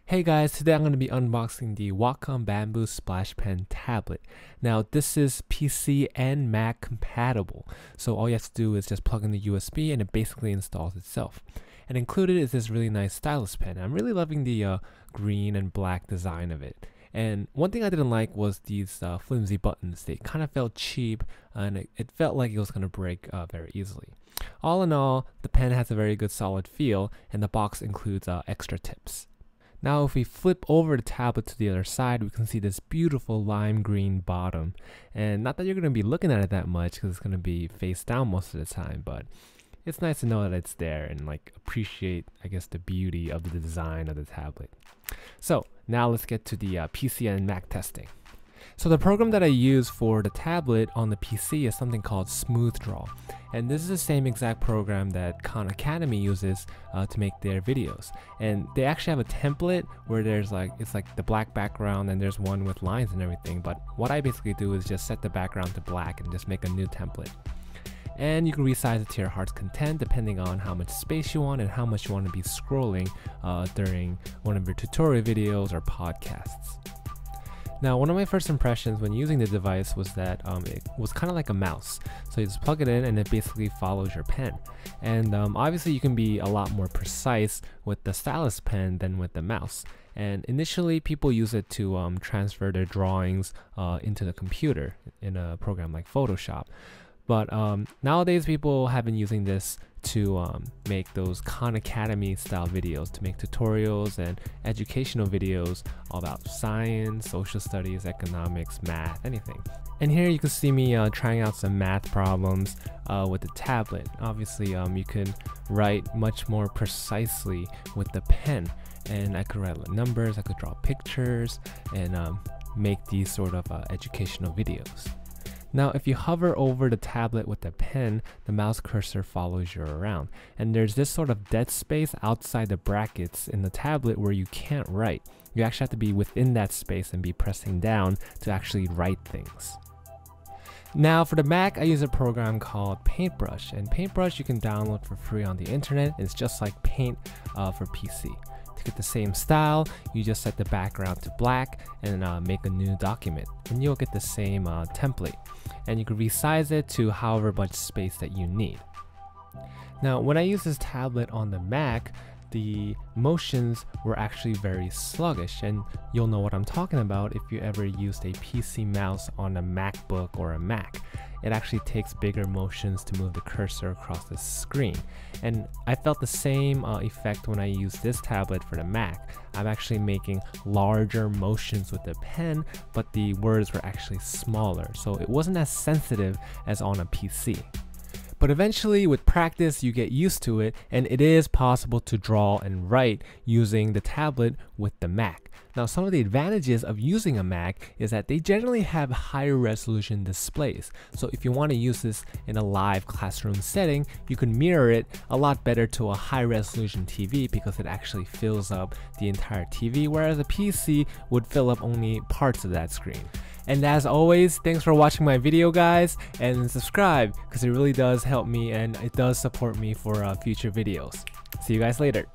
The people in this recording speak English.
Hey guys, today I'm going to be unboxing the Wacom Bamboo Splash Pen tablet. Now this is PC and Mac compatible, so all you have to do is just plug in the USB and it basically installs itself. And included is this really nice stylus pen. I'm really loving the green and black design of it. And one thing I didn't like was these flimsy buttons. They kind of felt cheap and it felt like it was going to break very easily. All in all, the pen has a very good solid feel and the box includes extra tips. Now if we flip over the tablet to the other side, we can see this beautiful lime green bottom. And not that you're going to be looking at it that much because it's going to be face down most of the time, but it's nice to know that it's there and like appreciate, I guess, the beauty of the design of the tablet. So now let's get to the PC and Mac testing. So the program that I use for the tablet on the PC is something called Smooth Draw. And this is the same exact program that Khan Academy uses to make their videos. And they actually have a template where there's it's like the black background and there's one with lines and everything. But what I basically do is just set the background to black and just make a new template. And you can resize it to your heart's content depending on how much space you want and how much you want to be scrolling during one of your tutorial videos or podcasts. Now, one of my first impressions when using the device was that it was kind of like a mouse. So you just plug it in and it basically follows your pen. And obviously you can be a lot more precise with the stylus pen than with the mouse. And initially people use it to transfer their drawings into the computer in a program like Photoshop. But nowadays people have been using this to make those Khan Academy style videos, to make tutorials and educational videos all about science, social studies, economics, math, anything. And here you can see me trying out some math problems with the tablet. Obviously you can write much more precisely with the pen, and I could write numbers, I could draw pictures, and make these sort of educational videos. Now if you hover over the tablet with the pen, the mouse cursor follows you around. And there's this sort of dead space outside the brackets in the tablet where you can't write. You actually have to be within that space and be pressing down to actually write things. Now for the Mac, I use a program called Paintbrush. And Paintbrush you can download for free on the internet. It's just like Paint for PC. To get the same style, you just set the background to black and make a new document, and you'll get the same template. And you can resize it to however much space that you need. Now, when I use this tablet on the Mac, the motions were actually very sluggish, and you'll know what I'm talking about if you ever used a PC mouse on a MacBook or a Mac. It actually takes bigger motions to move the cursor across the screen. And I felt the same effect when I used this tablet for the Mac. I'm actually making larger motions with the pen, but the words were actually smaller, so it wasn't as sensitive as on a PC. But eventually, with practice, you get used to it, and it is possible to draw and write using the tablet with the Mac. Now, some of the advantages of using a Mac is that they generally have higher resolution displays. So if you want to use this in a live classroom setting, you can mirror it a lot better to a high resolution TV because it actually fills up the entire TV, whereas a PC would fill up only parts of that screen. And as always, thanks for watching my video, guys, and subscribe because it really does help me and it does support me for future videos. See you guys later.